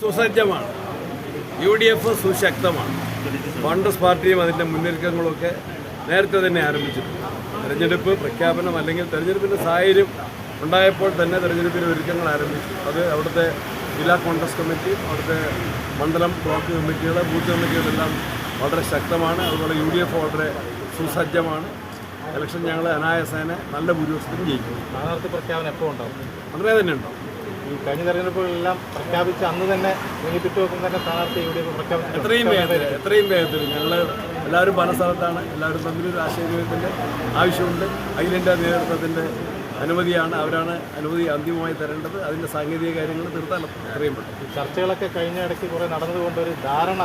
സുസജ്ജമാണ്. UDF സുശക്തമാണ്. Congress പാർട്ടിയും അതിൻ്റെ മുന്നൊരുക്കങ്ങളൊക്കെ നേരത്തെ തന്നെ ആരംഭിച്ചിട്ടുണ്ട്. തെരഞ്ഞെടുപ്പ് പ്രഖ്യാപനം അല്ലെങ്കിൽ തെരഞ്ഞെടുപ്പിൻ്റെ സാഹചര്യം ഉണ്ടായപ്പോൾ തന്നെ തെരഞ്ഞെടുപ്പിൻ്റെ ഒരുക്കങ്ങൾ ആരംഭിച്ചു. അത് അവിടുത്തെ ജില്ലാ കോൺഗ്രസ് കമ്മിറ്റിയും അവിടുത്തെ മണ്ഡലം ബ്ലോക്ക് കമ്മിറ്റികൾ, ബൂത്ത് കമ്മിറ്റികളെല്ലാം വളരെ ശക്തമാണ്. അതുപോലെ UDF വളരെ സുസജ്ജമാണ്. ഇലക്ഷൻ ഞങ്ങൾ അനായാസേന നല്ല ഭൂരിപക്ഷത്തിൽ ജയിക്കും. സ്ഥാനാർത്ഥി പ്രഖ്യാപനം എപ്പോൾ ഉണ്ടാവും? വളരെ തന്നെ ഉണ്ടാവും. ഈ കഴിഞ്ഞ തെരഞ്ഞെടുപ്പുകളെല്ലാം പ്രഖ്യാപിച്ച അന്ന് തന്നെ പിറ്റോക്കം തന്നെ സ്ഥാനാർത്ഥി UDF പ്രഖ്യാപിച്ചു. എത്രയും വേഗത്തിൽ ഞങ്ങൾ എല്ലാവരും പല സ്ഥലത്താണ്. എല്ലാവരും തമ്മിലൊരു ആശയവിനിമയത്തിൻ്റെ ആവശ്യമുണ്ട്. അഖിലേന്ത്യാ നേതൃത്വത്തിൻ്റെ അനുമതിയാണ്. അവരാണ് അനുമതി അന്തിമമായി തരേണ്ടത്. അതിൻ്റെ സാങ്കേതിക കാര്യങ്ങൾ തീർത്താൽ എത്രയും പെട്ടെന്ന്. ചർച്ചകളൊക്കെ കഴിഞ്ഞ ഇടയ്ക്ക് കുറേ നടന്നതുകൊണ്ട് ഒരു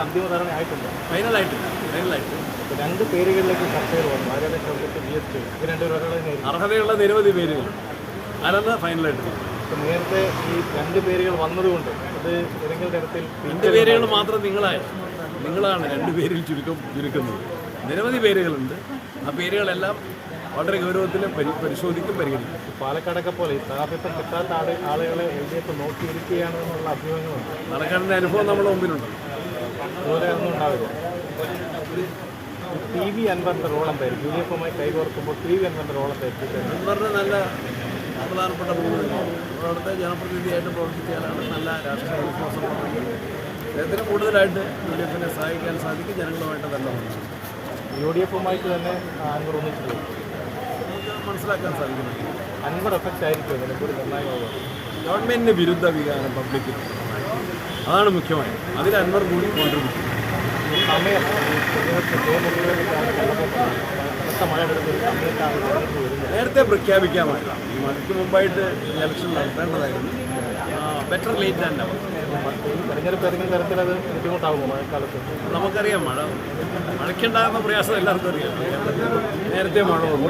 അന്തിമ ധാരണ ആയിട്ടുണ്ട്. ഫൈനലായിട്ട് രണ്ട് പേരുകളിലേക്ക് ചർച്ചകൾ വന്നു. ആരുടെ BSP ഇത് രണ്ടുപേരുടെ അർഹതയുള്ള നിരവധി പേരുകൾ അതെന്ന് ഫൈനലായിട്ട്. നേരത്തെ ഈ രണ്ട് പേരുകൾ വന്നതുകൊണ്ട് അത് ഏതെങ്കിലും തരത്തിൽ രണ്ട് പേരുകൾ മാത്രം നിങ്ങളാണ് രണ്ട് പേരിൽ ചുരുക്കുന്നത്. നിരവധി പേരുകളുണ്ട്. ആ പേരുകളെല്ലാം വളരെ ഗൗരവത്തിൽ പരിശോധിക്കും, പരിഗണിക്കും. പാലക്കാടൊക്കെ പോലെ ഈ സ്ഥാനാർത്ഥിത്വം കിട്ടാത്ത ആളുകളെ LDF നോക്കിയിരിക്കുകയാണെന്നുള്ള അഭിപ്രായങ്ങളുണ്ട്. പാലക്കാടിൻ്റെ അനുഭവം നമ്മുടെ മുമ്പിലുണ്ട്. അതുപോലെ ഒന്നും ഉണ്ടാവില്ല. TV അൻവറിൻ്റെ റോൾ എന്തായിരിക്കും? UDF-മായി കൈകോർക്കുമ്പോൾ TV അൻവറിൻ്റെ റോൾ എന്തായിരിക്കും? അൻവറിന് നല്ല പ്രധാനപ്പെട്ട അവിടുത്തെ ജനപ്രതിനിധിയായിട്ട് പ്രവർത്തിക്കാനാണ്. നല്ല രാഷ്ട്രീയ വിശ്വാസമുള്ളത്. അദ്ദേഹത്തിന് കൂടുതലായിട്ട് UDF-നെ സഹായിക്കാൻ സാധിക്കും. ജനങ്ങളുമായിട്ട് നല്ല UDF-മായിട്ട് തന്നെ അൻവർ ഒന്നിച്ചു മനസ്സിലാക്കാൻ സാധിക്കുന്നു. അൻവർ എഫക്റ്റ് ആയിരിക്കും നിലമ്പൂർ നിർണായകമാകുക. ഗവൺമെൻറ്റിന് വിരുദ്ധ വികാരം പബ്ലിക്കിൽ, അതാണ് മുഖ്യമായത്. അതിൽ അൻവർ കൂടി കോൺട്രിബ്യൂട്ട് ചെയ്യും. സമയം മഴ വരുന്ന സമയത്താണ് വരുന്നത്. നേരത്തെ പ്രഖ്യാപിക്കാമായിരുന്നു. ഈ മഴയ്ക്ക് മുമ്പായിട്ട് ഇലക്ഷൻ നടത്തേണ്ടതായിരുന്നു. Better late and never. തെരഞ്ഞെടുപ്പ് ഏതെങ്കിലും തരത്തിൽ അത് ബുദ്ധിമുട്ടാകുമോ മഴക്കാലത്ത്? നമുക്കറിയാം, മഴയ്ക്കുണ്ടാകുന്ന പ്രയാസം എല്ലാവർക്കും അറിയാം. നേരത്തെ മഴ വന്നു.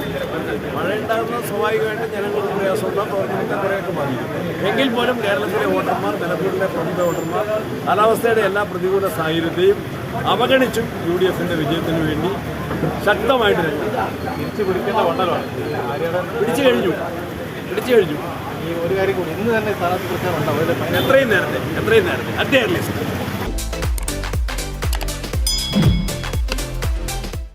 മഴയുണ്ടാകുന്ന സ്വാഭാവികമായിട്ട് ജനങ്ങൾക്ക് പ്രയാസമുണ്ടാകും. പ്രവർത്തനത്തെ കുറേയൊക്കെ ബാധിക്കും. എങ്കിൽ പോലും കേരളത്തിലെ വോട്ടർമാർ, നിലമ്പൂരിലെ പ്രമുഖ വോട്ടർമാർ കാലാവസ്ഥയുടെ എല്ലാ പ്രതികൂല സാഹചര്യത്തെയും അവഗണിച്ചും UDF-ന്റെ വിജയത്തിന് വേണ്ടി ശക്തമായിട്ട് തിരിച്ചു പിടിക്കേണ്ട മണ്ഡലമാണ്. പിടിച്ചു കഴിഞ്ഞു. ഈ ഒരു കാര്യം കൂടി, ഇന്ന് തന്നെ സ്ഥാനാർത്ഥി പ്രഖ്യാപനം ഉണ്ടാവും. എത്രയും നേരത്തെ അറ്റ് ദി ഏർലിയസ്റ്റ്.